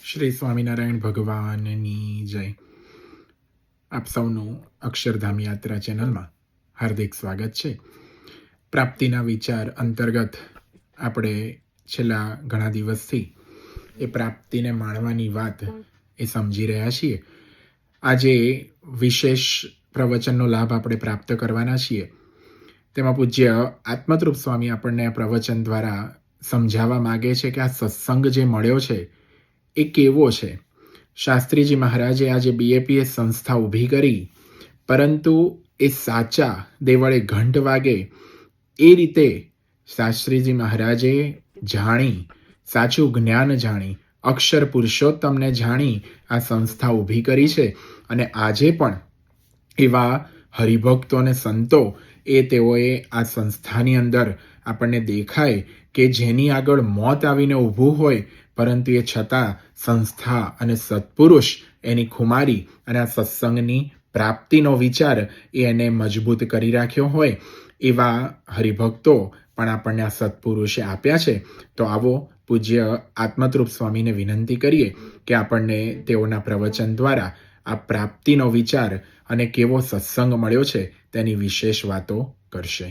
શ્રી સ્વામિનારાયણ ભગવાનની જય. આપ સૌનું અક્ષરધામ યાત્રા ચેનલમાં હાર્દિક સ્વાગત છે. પ્રાપ્તિના વિચાર અંતર્ગત આપણે છેલ્લા ઘણા દિવસથી એ પ્રાપ્તિને માણવાની વાત એ સમજી રહ્યા છીએ. આજે વિશેષ પ્રવચનનો લાભ આપણે પ્રાપ્ત કરવાના છીએ. તેમાં પૂજ્ય આત્મતૃપ્ત સ્વામી આપણને આ પ્રવચન દ્વારા સમજાવવા માગે છે કે આ સત્સંગ જે મળ્યો છે એ કેવો છે. શાસ્ત્રીજી મહારાજે આજે BAPS સંસ્થા ઊભી કરી, પરંતુ એ સાચા દેવળે ઘંટ વાગે એ રીતે શાસ્ત્રીજી મહારાજે જાણી, સાચું જ્ઞાન જાણી, અક્ષર પુરુષોત્તમને જાણી આ સંસ્થા ઊભી કરી છે. અને આજે પણ એવા હરિભક્તો અને સંતો એ તેઓએ આ સંસ્થાની અંદર આપણને દેખાય કે જેની આગળ મોત આવીને ઊભું હોય, પરંતુ એ છતાં સંસ્થા અને સત્પુરુષ એની ખુમારી અને આ સત્સંગની પ્રાપ્તિનો વિચાર એ એને મજબૂત કરી રાખ્યો હોય. એવા હરિભક્તો પણ આપણને આ સત્પુરુષે આપ્યા છે. તો આવો પૂજ્ય આત્મતૃપ્ત સ્વામીને વિનંતી કરીએ કે આપણને તેઓના પ્રવચન દ્વારા આ પ્રાપ્તિનો વિચાર અને કેવો સત્સંગ મળ્યો છે તેની વિશેષ વાતો કરશે.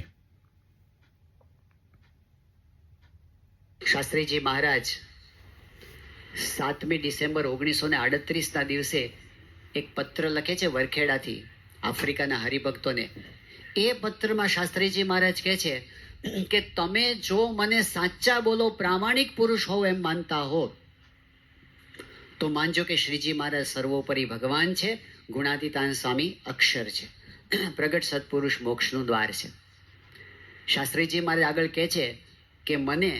શાસ્ત્રીજી મહારાજ 7મી ડિસેમ્બર 1938ના દિવસે એક પત્ર લખે છે વરખેડાથી આફ્રિકાના હરિભક્તોને. એ પત્રમાં શાસ્ત્રીજી મહારાજ કહે છે કે તમે જો મને સાચા બોલો પ્રામાણિક પુરુષ હોવ એમ માનતા હો તો માનજો કે શ્રીજી મહારાજ સર્વોપરી ભગવાન છે, ગુણાતીતાન સ્વામી અક્ષર છે, પ્રગટ સત્પુરુષ મોક્ષનું દ્વાર છે. શાસ્ત્રીજી મહારાજ આગળ કહે છે કે મને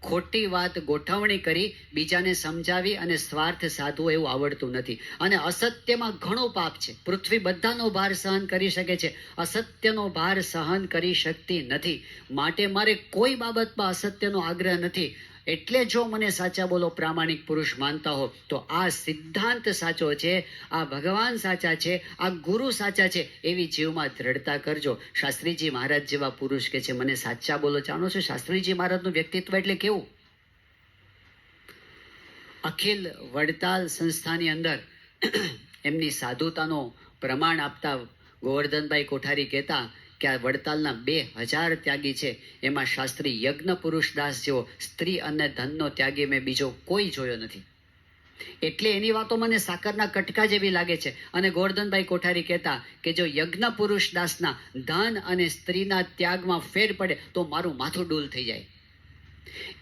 ખોટી વાત ગોઠવણી કરી બીજાને સમજાવી અને સ્વાર્થ સાધવો એવું આવડતું નથી. અને અસત્યમાં ઘણો પાપ છે. પૃથ્વી બધાનો ભાર સહન કરી શકે છે, અસત્યનો ભાર સહન કરી શકતી નથી. માટે મારે કોઈ બાબતમાં અસત્યનો આગ્રહ નથી. એટલે જો મને સાચા બોલો પ્રામાણિક પુરુષ માનતા હો તો આ સિદ્ધાંત સાચો છે, આ ભગવાન સાચા છે, આ ગુરુ સાચા છે, એવી જીવમાં દ્રઢતા કરજો. શાસ્ત્રીજી મહારાજ જેવા પુરુષ કે છે મને સાચા બોલો. જાણો છો શાસ્ત્રીજી મહારાજનું વ્યક્તિત્વ એટલે કેવું? અખિલ વડતાલ સંસ્થાની અંદર એમની સાધુતાનો પ્રમાણ આપતા ગોવર્ધનભાઈ કોઠારી કહેતા કે આ વડતાલના 2000 ત્યાગી છે, એમાં શાસ્ત્રી યજ્ઞ પુરુષદાસ જેવો સ્ત્રી અને ધનનો ત્યાગી મેં બીજો કોઈ જોયો નથી. એટલે એની વાતો મને સાકરના કટકા જેવી લાગે છે. અને ગોવર્ધનભાઈ કોઠારી કહેતા કે જો યજ્ઞ પુરુષદાસના ધન અને સ્ત્રીના ત્યાગમાં ફેર પડે તો મારું માથું ડૂલ થઈ જાય.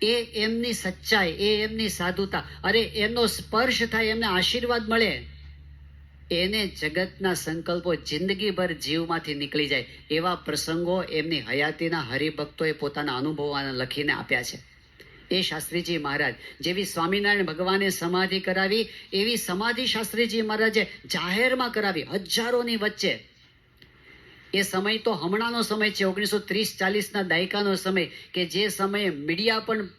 એ એમની સચ્ચાઈ, એ એમની સાધુતા, અરે એમનો સ્પર્શ થાય, એમને આશીર્વાદ મળે, એને જગતના સંકલ્પો જિંદગીભર જીવમાંથી નીકળી જાય એવા પ્રસંગો એમની હયાતીના હરિભક્તોએ પોતાના અનુભવોને લખીને આપ્યા છે. એ શાસ્ત્રીજી મહારાજ જેવી સ્વામિનારાયણ ભગવાને સમાધિ કરાવી એવી સમાધિ શાસ્ત્રીજી મહારાજે જાહેરમાં કરાવી હજારોની વચ્ચે. એ સમય તો હમણાંનો સમય છે, 1930-40ના દાયકાનો સમય, કે જે સમયે મીડિયા પણ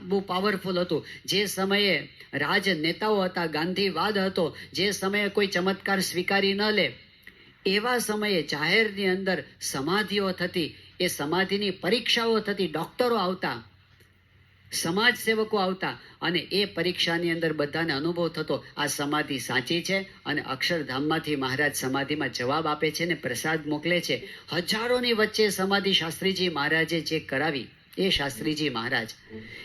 બહુ પાવરફુલ હતું, જે સમયે રાજનેતાઓ હતા, ગાંધીવાદ હતો, જે સમયે કોઈ ચમત્કાર સ્વીકારી ન લે, એવા સમયે જાહેરની અંદર સમાધિઓ થતી, એ સમાધિની પરીક્ષાઓ થતી, ડોક્ટરો આવતા, સમાજ સેવકો આવતા, અને એ પરીક્ષાની અંદર બધાને અનુભવ થતો આ સમાધિ સાચી છે. અને અક્ષરધામમાંથી મહારાજ સમાધિમાં જવાબ આપે છે ને પ્રસાદ મોકલે છે. હજારોની વચ્ચે સમાધિ શાસ્ત્રીજી મહારાજે જે કરાવી, એ શાસ્ત્રીજી મહારાજ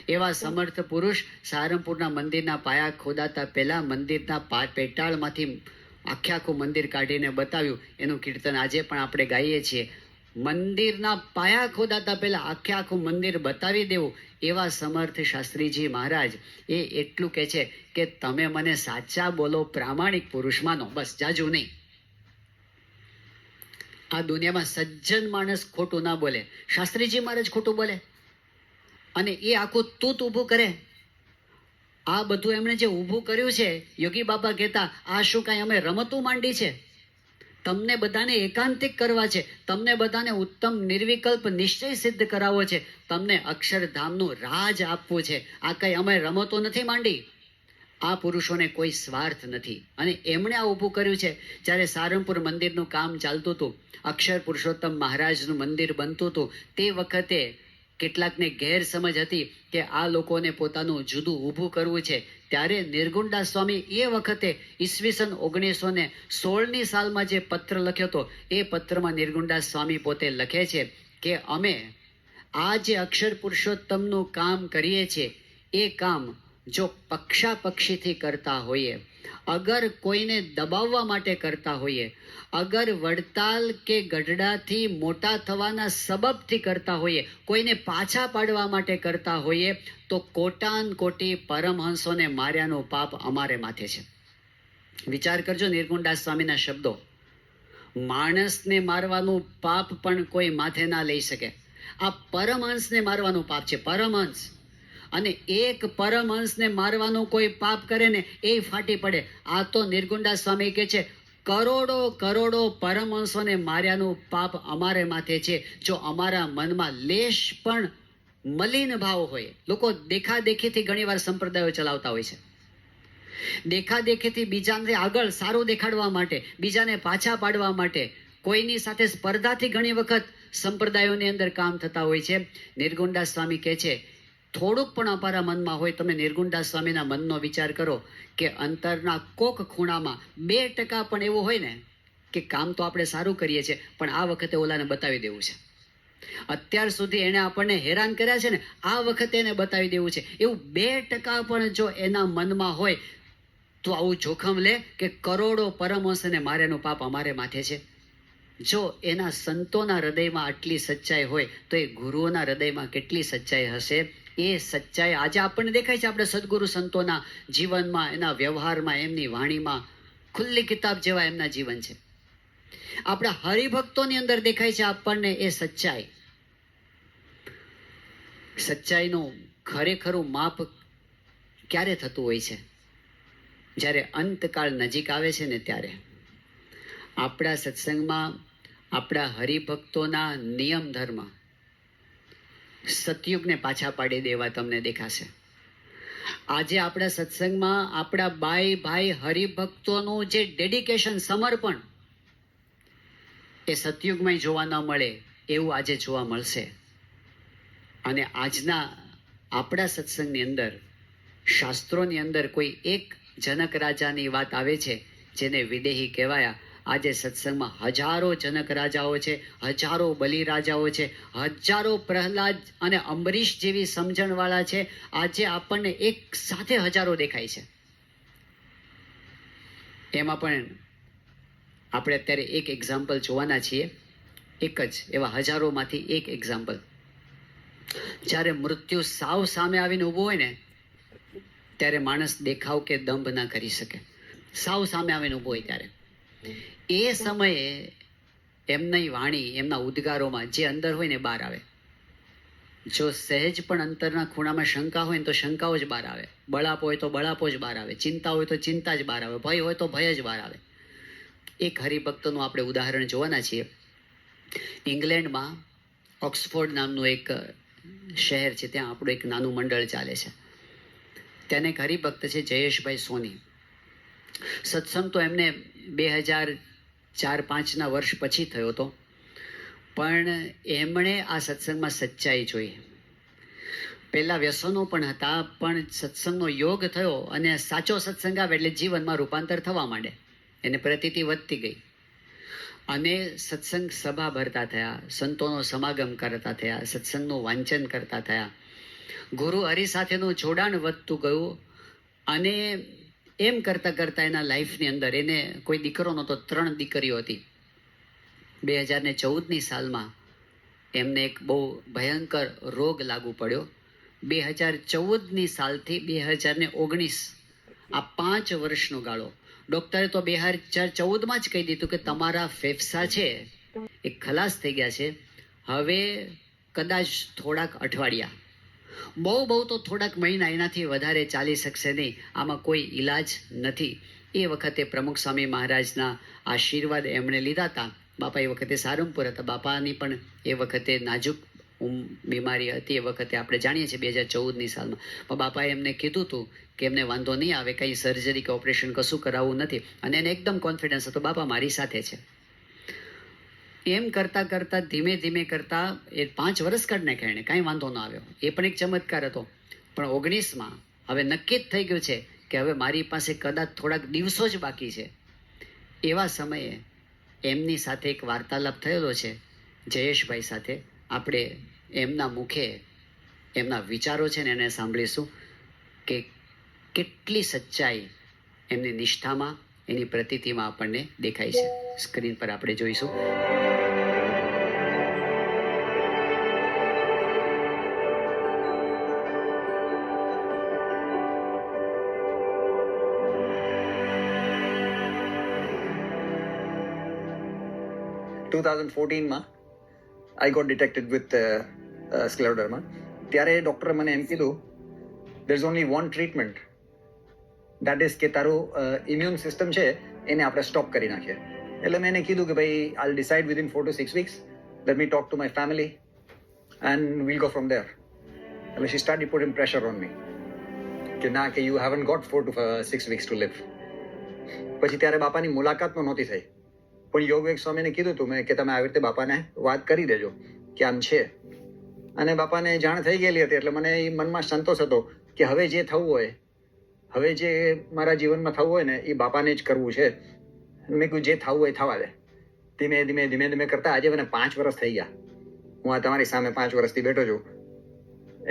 એવા સમર્થ પુરુષ. સારંગપુરના મંદિરના પાયા ખોદાતા પહેલા મંદિરના પેટાળમાંથી આખું મંદિર કાઢીને બતાવ્યું. એનું કીર્તન આજે પણ આપણે ગાઈએ છીએ. મંદિરના પાયા ખોદાતા પહેલા આખું મંદિર બતાવી દેવું એવા સમર્થ શાસ્ત્રીજી મહારાજ એ એટલું કહે છે કે તમે મને સાચા બોલો પ્રામાણિક પુરુષ માનો, બસ જાજુ નહીં. આ દુનિયામાં સજ્જન માણસ ખોટું ના બોલે, શાસ્ત્રીજી મહારાજ ખોટું બોલે અને એ આખું તૂત ઊભું કરે. આ બધું એમણે જે ઊભું કર્યું છે, યોગી બાબા કહેતા આ શું કાંઈ અમે રમતું માંડી છે? તમને બધાને એકાંતિક કરવા છે, તમને બધાને ઉત્તમ નિર્વિકલ્પ નિશ્ચય સિદ્ધ કરાવવો છે, તમને અક્ષરધામનું રાજ આપવું છે. આ કઈ અમે રમતો નથી માંડી. આ પુરુષોને કોઈ સ્વાર્થ નથી. અને એમણે આ ઊભું કર્યું છે. જ્યારે સારંગપુર મંદિરનું કામ ચાલતું હતું, અક્ષર પુરુષોત્તમ મહારાજનું મંદિર બનતું હતું, તે વખતે કેટલાકને ગેરસમજ હતી કે આ લોકોને પોતાનું જુદું ઊભું કરવું છે, ત્યારે નિર્ગુણદાસ સ્વામી એ વખતે ઈસવીસન 1916ની સાલમાં જે પત્ર લખ્યો હતો એ પત્રમાં નિર્ગુણદાસ સ્વામી પોતે લખે છે કે અમે આ જે અક્ષર પુરુષોત્તમનું કામ કરીએ છીએ એ કામ જો પક્ષાપક્ષીથી કરતા હોઈએ, અગર કોઈને દબાવવા માટે કરતા હોઈએ, અગર વડતાલ કે ગઢડાથી મોટા થવાના સબબથી કરતા હોઈએ, કોઈને પાછા પાડવા માટે કરતા હોઈએ, તો કોટાન કોટી પરમહંસોને માર્યાનું પાપ અમારે માથે છે. વિચાર કરજો નિર્ગુણદાસ સ્વામીના શબ્દો. માણસને મારવાનું પાપ પણ કોઈ માથે ના લઈ શકે. આ પરમહંસને મારવાનું પાપ છે, પરમહંસ. અને એક પરમહંસને મારવાનું કોઈ પાપ કરે ને એ ફાટી પડે. આ તો નિર્ગુણદાસ સ્વામી કહે છે કરોડો કરોડો પરમહંસોને માર્યાનું પાપ અમારે માથે છે. જો અમારા મનમાં લેશ પણ મલિન ભાવ હોય. લોકો દેખાદેખીથી ઘણીવાર સંપ્રદાયો ચલાવતા હોય છે. દેખાદેખીથી બીજાને આગળ સારું દેખાડવા માટે, બીજાને પાછા પાડવા માટે, કોઈની સાથે સ્પર્ધાથી ઘણી વખત સંપ્રદાયોની અંદર કામ થતા હોય છે. નિર્ગુણદાસ સ્વામી કહે છે થોડુંક પણ અમારા મનમાં હોય, તમે નિર્ગુણદાસ સ્વામીના મનનો વિચાર કરો કે અંતરના કોક ખૂણામાં 2% પણ એવું હોય ને કે કામ તો આપણે સારું કરીએ છીએ પણ આ વખતે ઓલાને બતાવી દેવું છે. અત્યાર સુધી એને આપણને હેરાન કર્યા છે ને, આ વખતે એને બતાવી દેવું છે. એવું 2% પણ જો એના મનમાં હોય તો આવું જોખમ લે કે કરોડો પરમહંસને માર્યાનું પાપ અમારે માથે છે. જો એના સંતોના હૃદયમાં આટલી સચ્ચાઈ હોય તો એ ગુરુઓના હૃદયમાં કેટલી સચ્ચાઈ હશે. એ સચ્ચાઈ આજે આપણને દેખાય છે. આપણે સદગુરુ સંતોના જીવનમાં, એના વ્યવહારમાં, એમની વાણીમાં ખુલ્લી કિતાબ જેવા એમના જીવન છે. આપણા હરિભક્તોની અંદર દેખાય છે આપણને એ સચ્ચાઈ. સચ્ચાઈનું ખરેખરું માપ ક્યારે થતું હોય છે? જ્યારે અંતકાળ નજીક આવે છે ને ત્યારે. આપણા સત્સંગમાં આપણા હરિભક્તોના નિયમ ધર્મ સતયુગને પાછા પાડી દેવા તમને દેખાશે. આજે આપણા સત્સંગમાં આપણા બાઈ ભાઈ હરિભક્તોનું જે ડેડિકેશન, સમર્પણ, એ સતયુગમાં જોવા ન મળે એવું આજે જોવા મળશે. અને આજના આપણા સત્સંગની અંદર, શાસ્ત્રોની અંદર કોઈ એક જનક રાજાની વાત આવે છે જેને વિદેહી કહેવાયા. આજે સત્સંગમાં હજારો જનક રાજાઓ છે, હજારો બલિ રાજાઓ છે, હજારો પ્રહલાદ અને અંબરીશ જેવી સમજણવાળા છે. આજે આપણને એક સાથે હજારો દેખાય છે. એમાં પણ આપણે અત્યારે એક એક્ઝામ્પલ જોવાના છીએ. એક જ એવા હજારોમાંથી એક એક્ઝામ્પલ. જ્યારે મૃત્યુ સાવ સામે આવીને ઊભો હોય ને ત્યારે માણસ દેખાવ કે દંભ ના કરી શકે. સાવ સામે આવીને ઊભો હોય ત્યારે એ સમયે એમની વાણી, એમના ઉદ્ગારોમાં જે અંદર હોય ને બહાર આવે. જો સહેજ પણ અંતરના ખૂણામાં શંકા હોય ને તો શંકાઓ જ બહાર આવે, બળાપ હોય તો બળાપો જ બહાર આવે, ચિંતા હોય તો ચિંતા જ બહાર આવે, ભય હોય તો ભય જ બહાર આવે. એક હરિભક્તનું આપણે ઉદાહરણ જોવાના છીએ. ઇંગ્લેન્ડમાં ઓક્સફોર્ડ નામનું એક શહેર છે, ત્યાં આપણું એક નાનું મંડળ ચાલે છે. ત્યાં એક હરિભક્ત છે જયેશભાઈ સોની. સત્સંગ તો એમને 2004-5ના વર્ષ પછી થયો હતો, પણ એમણે આ સત્સંગમાં સચ્ચાઈ જોઈ. પહેલા વ્યસનો પણ હતા, પણ સત્સંગનો યોગ થયો અને સાચો સત્સંગ આવે એટલે જીવનમાં રૂપાંતર થવા માંડે. એને પ્રતીતિ વધતી ગઈ અને સત્સંગ સભા ભરતા થયા, સંતોનો સમાગમ કરતા થયા, સત્સંગનું વાંચન કરતા થયા, ગુરુ હરિ સાથેનું જોડાણ વધતું ગયું. અને એમ કરતાં કરતાં એના લાઈફની અંદર એને કોઈ દીકરો નહોતો, 3 દીકરીઓ હતી. 2014ની સાલમાં એમને એક બહુ ભયંકર રોગ લાગુ પડ્યો. 2014ની સાલથી 2019 આ 5 વર્ષનો ગાળો. ડૉક્ટરે તો 2014માં જ કહી દીધું કે તમારા ફેફસા છે એ ખલાસ થઈ ગયા છે. હવે કદાચ થોડાક અઠવાડિયા, બહુ તો થોડાક મહિના, એનાથી વધારે ચાલી શકશે નહીં. આમાં કોઈ ઈલાજ નથી. એ વખતે પ્રમુખ સ્વામી મહારાજના આશીર્વાદ એમણે લીધા હતા. બાપા એ વખતે સારંગપુર હતા. બાપાની પણ એ વખતે નાજુક બીમારી હતી. એ વખતે આપણે જાણીએ છીએ 2014ની સાલમાં. પણ બાપાએ એમને કીધું હતું કે એમને વાંધો નહીં આવે, કંઈ સર્જરી કે ઓપરેશન કશું કરાવવું નથી. અને એને એકદમ કોન્ફિડન્સ હતો, બાપા મારી સાથે છે. એમ કરતાં કરતાં ધીમે ધીમે કરતાં એ 5 વર્ષ કાઢી નાખ્યા. એને કાંઈ વાંધો ન આવ્યો. એ પણ એક ચમત્કાર હતો. પણ 19માં હવે નક્કી જ થઈ ગયું છે કે હવે મારી પાસે કદાચ થોડાક દિવસો જ બાકી છે. એવા સમયે એમની સાથે એક વાર્તાલાપ થયેલો છે જયેશભાઈ સાથે. આપણે એમના મુખે એમના વિચારો છે ને એને સાંભળીશું કે કેટલી સચ્ચાઈ એમની નિષ્ઠામાં, એની પ્રતીતિમાં આપણને દેખાય છે. સ્ક્રીન પર આપણે જોઈશું. 2014માં આઈ ગોટ ડિટેક્ટેડ વિથ સ્ક્લેરોડર્મા. ત્યારે ડૉક્ટરે મને એમ કીધું there is only one treatment, that is કે તારું ઇમ્યુન સિસ્ટમ છે એને આપણે સ્ટોપ કરી નાખીએ. એટલે મેં એને કીધું કે ભાઈ I decide within 4 to 6 weeks, let me talk to my family and will go from there. એટલે she started putting pressure on me કે ના, કે you haven't got 4 to 6 weeks to live. પછી ત્યારે બાપાની મુલાકાત પણ નહોતી થઈ, પણ યોગેશ સ્વામીને કીધું હતું મેં કે તમે આવી રીતે બાપાને વાત કરી દેજો કે આમ છે. અને બાપાને જાણ થઈ ગયેલી હતી એટલે મને એ મનમાં સંતોષ હતો કે હવે જે થવું હોય, હવે જે મારા જીવનમાં થવું હોય ને એ બાપાને જ કરવું છે. મેં કહ્યું જે થવું હોય થવા દે. ધીમે ધીમે ધીમે ધીમે કરતા આજે મને 5 વર્ષ થઈ ગયા. હું આ તમારી સામે 5 વર્ષથી બેઠો છું.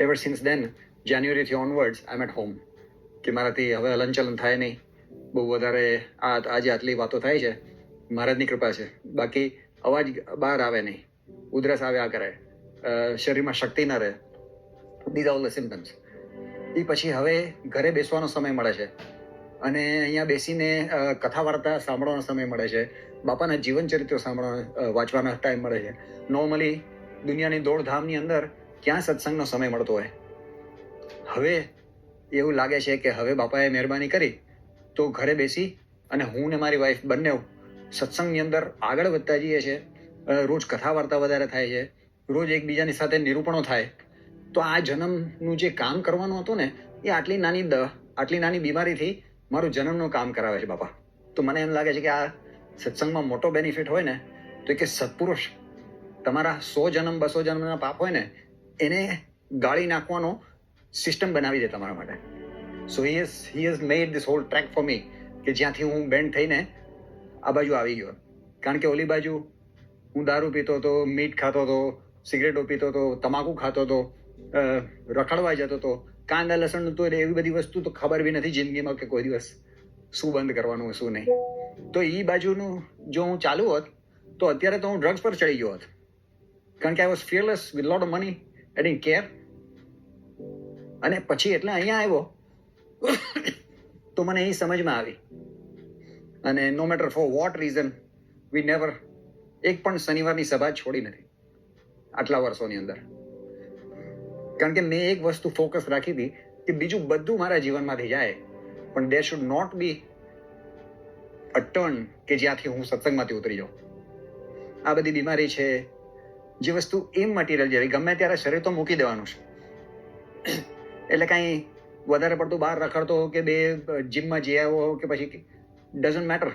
એવર સિન્સ દેન, જાન્યુઆરીથી onwards I am at home. કે મારાથી હવે હલનચલન થાય નહીં, બહુ વધારે આજે આટલી વાતો થાય છે, મહારાજની કૃપા છે. બાકી અવાજ બહાર આવે નહીં, ઉધરસ આવ્યા કરે, શરીરમાં શક્તિ ન રહે. These all the symptoms. એ પછી હવે ઘરે બેસવાનો સમય મળે છે અને અહીંયા બેસીને કથા વાર્તા સાંભળવાનો સમય મળે છે, બાપાના જીવન ચરિત્રો વાંચવાનો ટાઈમ મળે છે. નોર્મલી દુનિયાની દોડધામની અંદર ક્યાં સત્સંગનો સમય મળતો હોય. હવે એવું લાગે છે કે હવે બાપાએ મહેરબાની કરી તો ઘરે બેસી અને હું ને મારી વાઈફ બંને સત્સંગની અંદર આગળ વધતા જઈએ છીએ. રોજ કથા વાર્તા વધારે થાય છે, રોજ એકબીજાની સાથે નિરૂપણો થાય. તો આ જન્મનું જે કામ કરવાનું હતું ને, એ આટલી નાની બીમારીથી મારું જન્મનું કામ કરાવે છે બાપા. તો મને એમ લાગે છે કે આ સત્સંગમાં મોટો બેનિફિટ હોય ને તો કે સત્પુરુષ તમારા 100 જન્મ 200 જન્મના પાપ હોય ને એને ગાળી નાખવાનો સિસ્ટમ બનાવી દે તમારા માટે. So he has made this whole track for me કે જ્યાંથી હું બેન્ડ થઈને આ બાજુ આવી ગયો. કારણ કે ઓલી બાજુ હું દારૂ પીતો હતો, મીઠ ખાતો હતો, સિગરેટો પીતો હતો, તમાકુ ખાતો હતો, રખડવા જતો હતો, કાંદા લસણ તો એવી બધી વસ્તુ તો ખબર બી નથી જિંદગીમાં કે કોઈ દિવસ શું બંધ કરવાનું શું નહીં. તો એ બાજુનું જો હું ચાલુ હોત તો અત્યારે તો હું ડ્રગ્સ પર ચડી ગયો હોત. કારણ કે I was fearless with lot of money, I didn't care. અને પછી એટલે અહીંયા આવ્યો તો મને એ સમજમાં આવી. અને no matter for what reason we never એક પણ શનિવારની સભા છોડી નથી આટલા વર્ષોની અંદર. કારણ કે મેં એક વસ્તુ ફોકસ રાખી હતી કે બીજું બધું મારા જીવનમાંથી જાય, પણ there should not be a turn કે જ્યાંથી હું સત્સંગમાંથી ઉતરી જાઉં. આ બધી બીમારી છે, જે વસ્તુ ઇમમટીરિયલ જેવી ગમે ત્યારે શરીર તો મૂકી દેવાનું છે. એટલે કાંઈ વધારે પડતું બહાર રખડતો કે બે જીમમાં જઈ આવ્યો કે પછી ડઝન્ટ મેટર,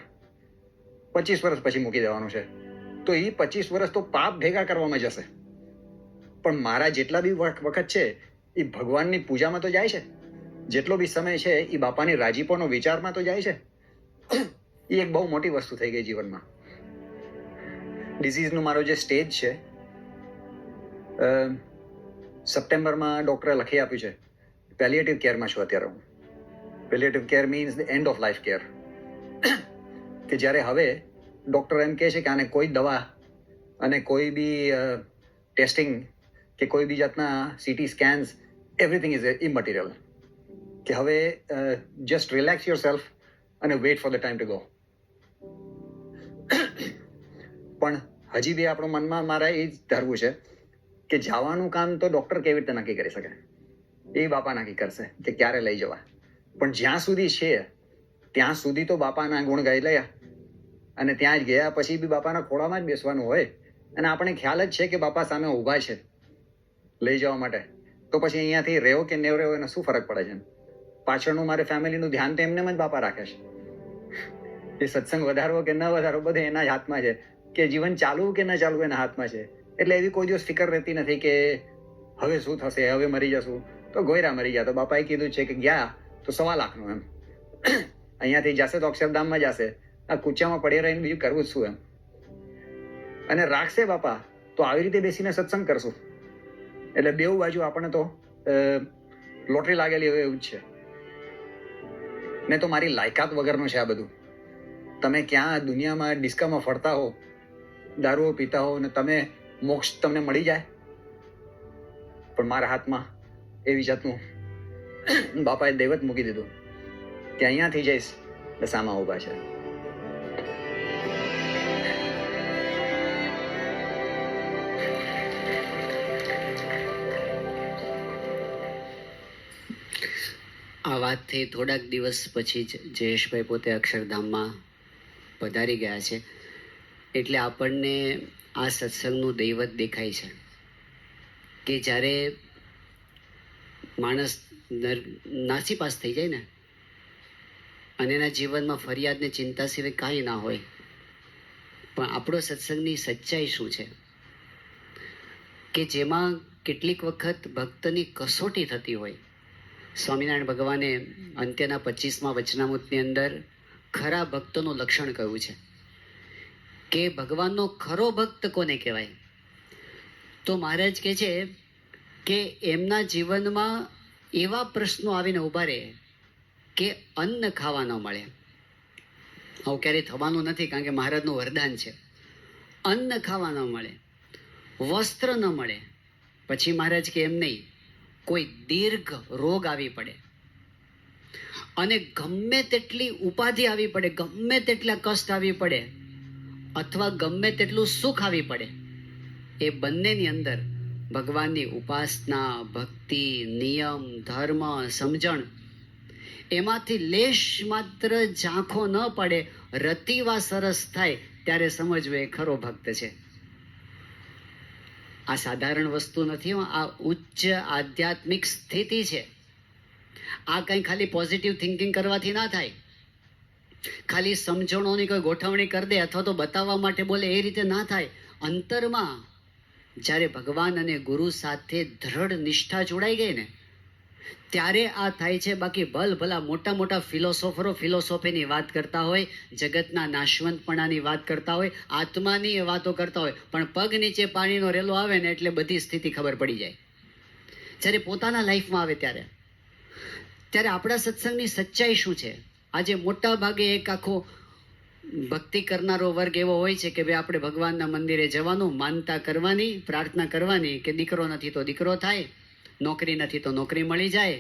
25 વર્ષ પછી મૂકી દેવાનું છે. તો એ 25 વર્ષ તો પાપ ભેગા કરવામાં જશે. પણ મારા જેટલા બી વખત છે એ ભગવાનની પૂજામાં તો જાય છે, જેટલો બી સમય છે એ બાપાની રાજીપોનો વિચારમાં તો જાય છે. એ એક બહુ મોટી વસ્તુ થઈ ગઈ જીવનમાં. ડિઝીઝનું મારો જે સ્ટેજ છે, સપ્ટેમ્બરમાં ડૉક્ટરે લખી આપ્યું છે પેલિએટિવ કેરમાં છું અત્યારે હું. Palliative care means the end of life care. કે જ્યારે હવે ડૉક્ટર એમ કહે છે કે આને કોઈ દવા અને કોઈ બી ટેસ્ટિંગ કે કોઈ બી જાતના CT સ્કેન્સ એવરીથિંગ ઇઝ ઇમમટીરિયલ. કે હવે જસ્ટ રિલેક્સ યોર સેલ્ફ અને weight for the time to go. પણ હજી બી આપણો મનમાં મારા એ જ ધારવું છે કે જવાનું કામ તો ડૉક્ટર કેવી રીતે નક્કી કરી શકે, એ બાપા નક્કી કરશે કે ક્યારે લઈ જવા. પણ જ્યાં સુધી છે ત્યાં સુધી તો બાપાના ગુણ ગાઈ લયા અને ત્યાં જ ગયા પછી બી બાપાના ખોળામાં જ બેસવાનું હોય. અને આપણે ખ્યાલ જ છે કે બાપા સામે ઊભા છે લઈ જવા માટે. તો પછી અહીંયાથી રહેવો કે નેવ રહેવો એનો શું ફરક પડે છે? પાછળનું મારે ફેમિલીનું ધ્યાન તો એમને જ બાપા રાખે છે. એ સત્સંગ વધારવો કે ન વધારવો બધે એના જ હાથમાં છે, કે જીવન ચાલવું કે ન ચાલવું એના હાથમાં છે. એટલે એવી કોઈ દિવસ ફિકર રહેતી નથી કે હવે શું થશે, હવે મરી જશું. તો ગોયરા મરી ગયા તો બાપાએ કીધું છે કે ગયા તો 1.25 લાખનું એમ. અહીંયાથી જશે તો અક્ષરધામમાં જશે, આ કૂચામાં પડી રહીને બીજું કરવું જ શું એમ. અને રાખશે બાપા તો આવી રીતે બેસીને સત્સંગ કરશું. એટલે બેઉ બાજુ આપણને તો લોટરી લાગેલી હોય એવું જ છે. મેં તો મારી લાયકાત વગરનું છે આ બધું. તમે ક્યાં દુનિયામાં ડિસ્કામાં ફરતા હો, દારૂઓ પીતા હો, અને તમે મોક્ષ તમને મળી જાય, પણ મારા હાથમાં એવી જાતનું બાપાએ દૈવત મૂકી દીધું કે અહીંયાથી જઈશ એટલે સામા ઊભા છે. આ વાતથી થોડાક દિવસ પછી જ જયેશભાઈ પોતે અક્ષરધામમાં પધારી ગયા છે. એટલે આપણને આ સત્સંગનું દૈવત દેખાય છે કે જ્યારે માણસ નાસીપાસ થઈ જાય ને અને એના જીવનમાં ફરિયાદ ને ચિંતા સિવાય કાંઈ ના હોય, પણ આપણો સત્સંગની સચ્ચાઈ શું છે કે જેમાં કેટલીક વખત ભક્તની કસોટી થતી હોય. સ્વામિનારાયણ ભગવાને અંત્યના 25મા વચનામૃતની અંદર ખરા ભક્તનું લક્ષણ કહ્યું છે કે ભગવાનનો ખરો ભક્ત કોને કહેવાય. તો મહારાજ કહે છે કે એમના જીવનમાં એવા પ્રશ્નો આવીને ઊભા રહે કે અન્ન ખાવા ન મળે. આવું ક્યારેય થવાનું નથી, કારણ કે મહારાજનું વરદાન છે. અન્ન ખાવા ન મળે, વસ્ત્ર ન મળે, પછી મહારાજ કે એમ નહીં, કોઈ દીર્ઘ રોગ આવી પડે અને ગમે તેટલી ઉપાધિ આવી પડે, ગમે તેટલા કષ્ટ આવી પડે, અથવા ગમે તેટલું સુખ આવી પડે, એ બંનેની અંદર ભગવાનની ઉપાસના, ભક્તિ, નિયમ, ધર્મ, સમજણ એમાંથી લેશ માત્ર ઝાંખો ન પડે, રતિવા સરસ થાય, ત્યારે સમજવું એ ખરો ભક્ત છે. આ સાધારણ વસ્તુ નથી, આ ઉચ્ચ આધ્યાત્મિક સ્થિતિ છે. આ કંઈ ખાલી પોઝિટિવ થિંકિંગ કરવાથી ના થાય, ખાલી સમજણોની કોઈ ગોઠવણી કરી દે અથવા તો બતાવવા માટે બોલે એ રીતે ના થાય. અંતરમાં જ્યારે ભગવાન અને ગુરુ સાથે દ્રઢ નિષ્ઠા જોડાઈ ગઈ ને ત્યારે આ થાય છે. બાકી ભલ ભલા મોટા મોટા ફિલોસોફરો ફિલોસોફીની વાત કરતા હોય, જગતના નાશવંતપણાની વાત કરતા હોય, આત્માની વાતો કરતા હોય, પણ પગ નીચે પાણીનો રેલો આવે ને એટલે બધી સ્થિતિ ખબર પડી જાય. જ્યારે પોતાના લાઈફમાં આવે ત્યારે આપણા સત્સંગની સચ્ચાઈ શું છે. આજે મોટા ભાગે એક આખો ભક્તિ કરનારો વર્ગ એવો હોય છે કે ભાઈ આપણે ભગવાનના મંદિરે જવાનું, માનતા કરવાની, પ્રાર્થના કરવાની કે દીકરો નથી તો દીકરો થાય, નોકરી નથી તો નોકરી મળી જાય,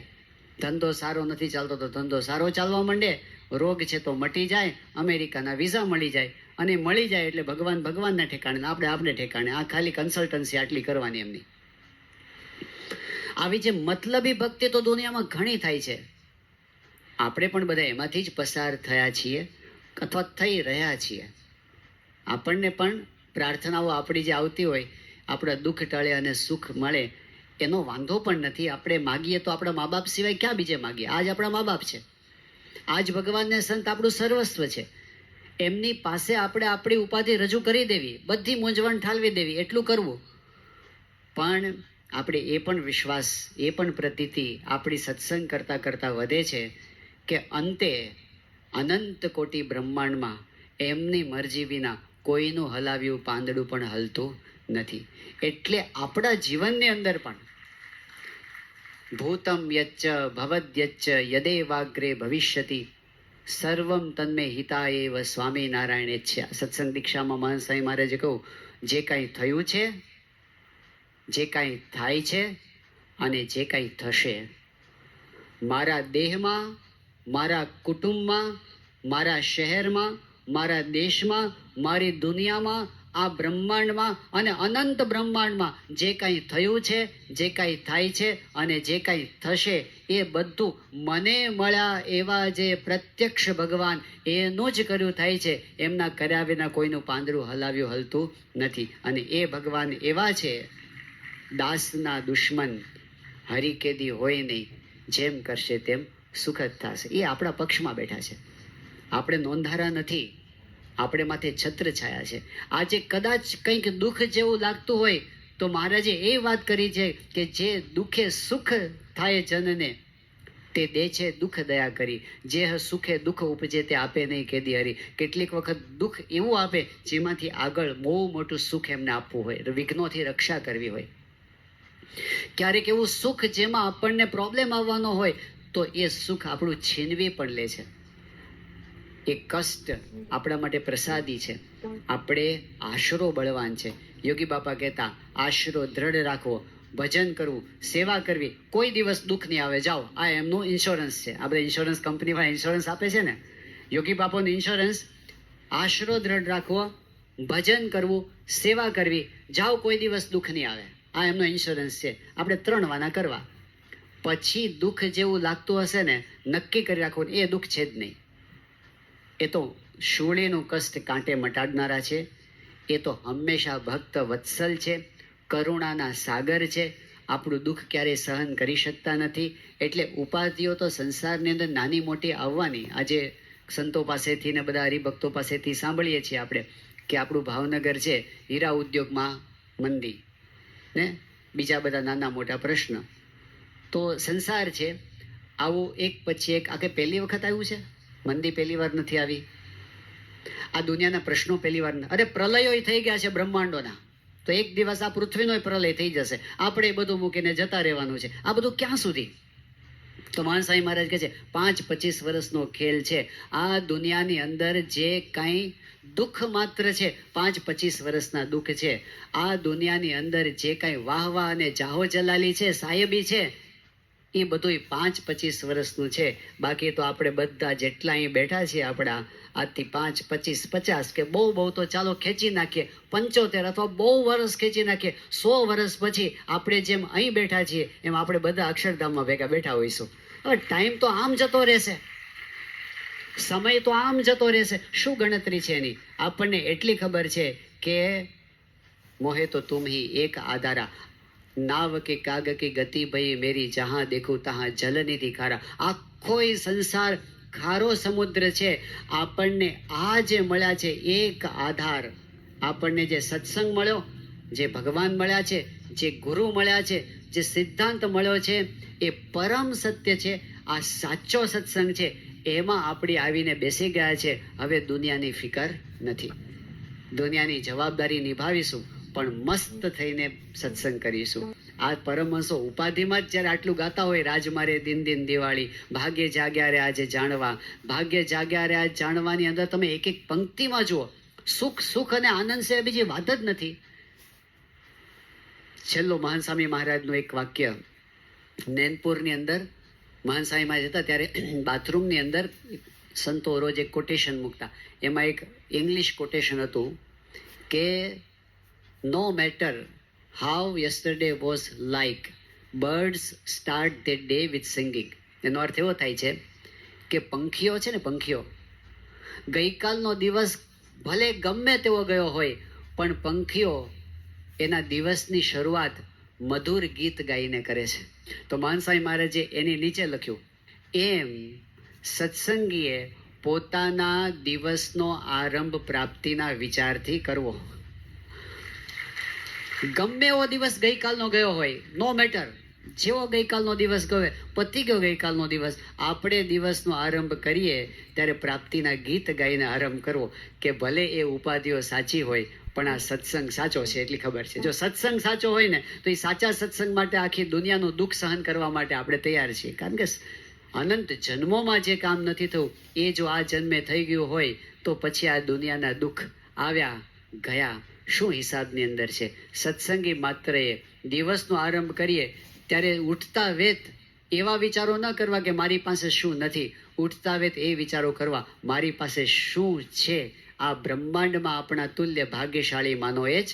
ધંધો સારો નથી ચાલતો તો ધંધો સારો ચાલવા માંડે, રોગ છે તો મટી જાય, અમેરિકાના વિઝા મળી જાય, અને મળી જાય એટલે ભગવાન ભગવાનના ઠેકાણે, આપણે ઠેકાણે. આ ખાલી કન્સલ્ટન્સી આટલી કરવાની એમની. આવી જે મતલબી ભક્તિ તો દુનિયામાં ઘણી થાય છે. આપણે પણ બધા એમાંથી જ પસાર થયા છીએ અથવા થઈ રહ્યા છીએ. આપણને પણ પ્રાર્થનાઓ આપણી જે આવતી હોય, આપણા દુઃખ ટળે અને સુખ મળે એનો વાંધો પણ નથી. આપણે માગીએ તો આપણા મા બાપ સિવાય ક્યાં બીજે માગીએ? આજ આપણા મા બાપ છે, આજ ભગવાનને સંત આપણું સર્વસ્વ છે. એમની પાસે આપણે આપણી ઉપાધિ રજૂ કરી દેવી, બધી મૂંઝવણ ઠાલવી દેવી, એટલું કરવું. પણ આપણે એ પણ વિશ્વાસ, એ પણ પ્રતીતિ આપણી સત્સંગ કરતાં કરતાં વધે છે કે અંતે અનંત કોટી બ્રહ્માંડમાં એમની મરજી વિના કોઈનું હલાવ્યું પાંદડું પણ હલતું નથી. એટલે આપણા જીવનની અંદર પણ ભૂતમ યચ્ચ ભવદ્યચ્ચ યદેવાગ્રે ભવિષ્યતિ સર્વમ તન્મે હિતાયેવ સ્વામિનારાયણ છે. સત્સંગ દીક્ષામાં મહાન સ્વામી મહારાજે કહ્યું, જે કાંઈ થયું છે, જે કાંઈ થાય છે અને જે કાંઈ થશે, મારા દેહમાં, મારા કુટુંબમાં, મારા શહેરમાં, મારા દેશમાં, મારી દુનિયામાં, આ બ્રહ્માંડમાં અને અનંત બ્રહ્માંડમાં જે કાંઈ થયું છે, જે કાંઈ થાય છે અને જે કાંઈ થશે, એ બધું મને મળ્યા એવા જે પ્રત્યક્ષ ભગવાન એનું જ કર્યું થાય છે. એમના કર્યા વિના કોઈનું પાંદડું હલાવ્યું હલતું નથી. અને એ ભગવાન એવા છે, દાસના દુશ્મન હરિકેદી હોય નહીં, જેમ કરશે તેમ સુખદ થશે. એ આપણા પક્ષમાં બેઠા છે, આપણે નોંધારા નથી, આપણે માથે છત્ર છાયા છે. આજે કદાચ કંઈક દુઃખ જેવું લાગતું હોય તો મહારાજે એ વાત કરી છે કે જે દુઃખે સુખ થાય જનને, તે દે છે દુઃખ દયા કરી, જે સુખે દુઃખ ઉપજે તે આપે નહીં કેદી હરી. કેટલીક વખત દુઃખ એવું આપે જેમાંથી આગળ બહુ મોટું સુખ એમને આપવું હોય, વિઘ્નોથી રક્ષા કરવી હોય. ક્યારેક એવું સુખ જેમાં આપણને પ્રોબ્લેમ આવવાનો હોય તો એ સુખ આપણું છીનવી પણ લે છે. એ કષ્ટ આપણા માટે પ્રસાદી છે. આપણે આશરો બળવાન છે. યોગી બાપા કહેતા આશરો દ્રઢ રાખવો, ભજન કરવું, સેવા કરવી, કોઈ દિવસ દુઃખ નહીં આવે. જાઓ, આ એમનું ઇન્સ્યોરન્સ છે. આપણે ઇન્સ્યોરન્સ કંપનીવાળા ઇન્સ્યોરન્સ આપે છે ને, યોગી બાપાનું ઇન્સ્યોરન્સ. આશરો દ્રઢ રાખવો, ભજન કરવું, સેવા કરવી, જાઓ, કોઈ દિવસ દુઃખ નહીં આવે. આ એમનો ઇન્સ્યોરન્સ છે. આપણે 3 વાના કરવા. પછી દુઃખ જેવું લાગતું હશે ને, નક્કી કરી રાખવું એ દુઃખ છે જ નહીં. એ તો શૂળીનું કષ્ટ કાંટે મટાડનારા છે. એ તો હંમેશા ભક્ત વત્સલ છે, કરુણાના સાગર છે. આપણું દુઃખ ક્યારેય સહન કરી શકતા નથી. એટલે ઉપાધિઓ તો સંસારની અંદર નાની મોટી આવવાની. આજે સંતો પાસેથી ને બધા હરિભક્તો પાસેથી સાંભળીએ છીએ આપણે કે આપણું ભાવનગર છે, હીરા ઉદ્યોગમાં મંદી ને બીજા બધા નાના મોટા પ્રશ્ન. તો સંસાર છે આવું એક પછી એક. આ કે પહેલી વખત આવ્યું છે? મંદી પહેલી વાર નથી આવી. આ દુનિયાના પ્રશ્નો પહેલી વાર. અરે પ્રલયો થઈ ગયા છે બ્રહ્માંડોના. તો એક દિવસ આ પૃથ્વીનો પ્રલય થઈ જશે. આપણે બધું મૂકીને જતા રહેવાનું છે. આ બધું ક્યાં સુધી? તો માનસાઈ મહારાજ કહે છે 5-25 વર્ષનો ખેલ છે. આ દુનિયાની અંદર જે કાંઈ દુઃખ માત્ર છે, 5-25 વર્ષના દુઃખ છે. આ દુનિયાની અંદર જે કાંઈ વાહ અને જાહો જલાલી છે, સાહેબી છે, એ બધું 5-25 વર્ષનું છે. બાકી તો આપણે બધા જેટલા અહીં બેઠા છીએ, આપણા આજથી 5-25-50 કે બહુ તો ચાલો ખેંચી નાખીએ 75 અથવા બહુ વર્ષ ખેંચી નાખીએ 100 વર્ષ પછી આપણે જેમ અહીં બેઠા છીએ એમ આપણે બધા અક્ષરધામમાં ભેગા બેઠા હોઈશું. હવે ટાઈમ તો આમ જતો રહેશે, સમય તો આમ જતો રહેશે. શું ગણતરી છે એની? આપણને એટલી ખબર છે કે મોહે તો તુમ હી એક આધારા, નાવ કે કાગ કી ગતિ ભઈ મેરી, જહાં દેખું તહાં જલનિધિ ખારા. આખો સંસાર ખારો સમુદ્ર છે. આપણને આ જે મળ્યા છે એક આધાર, આપણને જે સત્સંગ મળ્યો, જે ભગવાન મળ્યા છે, જે ગુરુ મળ્યા છે, જે સિદ્ધાંત મળ્યો છે, એ પરમ સત્ય છે. આ સાચો સત્સંગ છે. એમાં આપણે આવીને બેસી ગયા છે. હવે દુનિયાની ફિકર નથી. દુનિયાની જવાબદારી નિભાવીશું, પણ મસ્ત થઈને સત્સંગ કરીશું. આ પરમહંસો ઉપાધિમાં જ જ્યારે આટલું ગાતા હોય, રાજમારે દિન દિન દિવાળી, ભાગ્ય જાગ્યા રે આજે જાણવા, ભાગ્ય જાગ્યા રે આજ જાણવાની અંદર તમે એક એક પંક્તિમાં જુઓ, સુખ અને આનંદ છે, બીજી વાત જ નથી. છેલ્લો મહાનસ્વામી મહારાજનું એક વાક્ય. નૈનપુરની અંદર મહાનસ્વામીમાં જતા ત્યારે બાથરૂમની અંદર સંતો રોજ એક કોટેશન મૂકતા. એમાં એક ઇંગ્લિશ કોટેશન હતું કે no matter how yesterday was like, birds start their day with singing. એનો અર્થ એવો થાય છે કે પંખીઓ છે ને, પંખીઓ ગઈકાલનો દિવસ ભલે ગમે તેવો ગયો હોય, પણ પંખીઓ એના દિવસની શરૂઆત મધુર ગીત ગાઈને કરે છે. તો માનસાઈ મહારાજે એની નીચે લખ્યું, એમ સત્સંગીએ પોતાના દિવસનો આરંભ પ્રાપ્તિના વિચારથી કરવો. ગમે એવો દિવસ ગઈકાલનો ગયો હોય, નો મેટર, જેવો ગઈકાલનો દિવસ ગયો, પતી ગયો ગઈકાલનો દિવસ, આપણે દિવસનો આરંભ કરીએ ત્યારે પ્રાપ્તિના ગીત ગાઈને આરંભ કરવો. કે ભલે એ ઉપાધિઓ સાચી હોય, પણ આ સત્સંગ સાચો છે એટલી ખબર છે. જો સત્સંગ સાચો હોય ને, તો એ સાચા સત્સંગ માટે આખી દુનિયાનું દુઃખ સહન કરવા માટે આપણે તૈયાર છીએ. કારણ કે અનંત જન્મોમાં જે કામ નથી થયું, એ જો આ જન્મે થઈ ગયું હોય, તો પછી આ દુનિયાના દુઃખ આવ્યા ગયા શું હિસાબની અંદર છે. સત્સંગી માત્ર એ દિવસનો આરંભ કરીએ ત્યારે ઉઠતા વેત એવા વિચારો ન કરવા કે મારી પાસે શું નથી. ઉઠતા વેત એ વિચારો કરવા, મારી પાસે શું છે. આ બ્રહ્માંડમાં આપણા તુલ્ય ભાગ્યશાળી માનો એ જ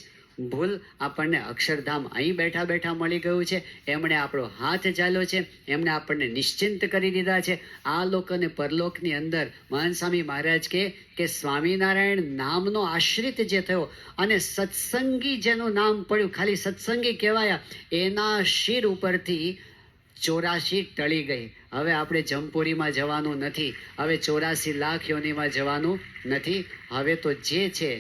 ભૂલ. આપણને અક્ષરધામ અહીં બેઠા બેઠા મળી ગયું છે. એમણે આપણો હાથ ચાલ્યો છે, એમણે આપણને નિશ્ચિંત કરી દીધા છે. આ લોક અને પરલોકની અંદર મહાનસ્વામી મહારાજ કે સ્વામિનારાયણ નામનો આશ્રિત જે થયો અને સત્સંગી જેનું નામ પડ્યું, ખાલી સત્સંગી કહેવાયા, એના શિર ઉપરથી 84 ટળી ગઈ. હવે આપણે જમપુરીમાં જવાનું નથી, હવે 84 લાખ યોનીમાં જવાનું નથી. હવે તો જે છે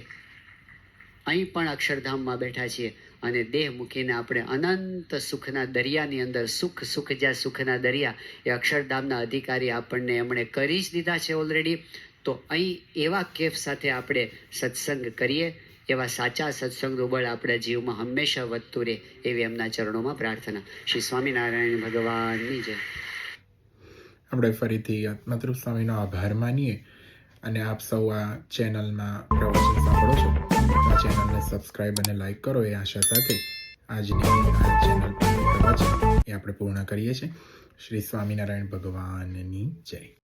અહીં પણ અક્ષરધામમાં બેઠા છીએ અને દેહ મૂકીને આપણે અનંત સુખના દરિયાની અંદર સુખ જ્યાં સુખના દરિયા એ અક્ષરધામના અધિકારી આપણને એમણે કરી જ દીધા છે ઓલરેડી. તો અહીં એવા કેફ સાથે આપણે સત્સંગ કરીએ, એવા સાચા સત્સંગનું બળ આપણા જીવમાં હંમેશા વધતું રહે એવી એમના ચરણોમાં પ્રાર્થના. શ્રી સ્વામિનારાયણ ભગવાનની જય. આપણે ફરીથી આત્મતૃપ સ્વામીનો આભાર માનીએ અને આપ સૌ આ ચેનલમાં પ્રવચન સાંભળો છો. આ ચેનલને સબસ્ક્રાઈબ અને લાઈક કરો એ આશા સાથે આજની આ ચેનલ પર પ્રવચન એ આપણે પૂર્ણ કરીએ છીએ. શ્રી સ્વામિનારાયણ ભગવાનની જય.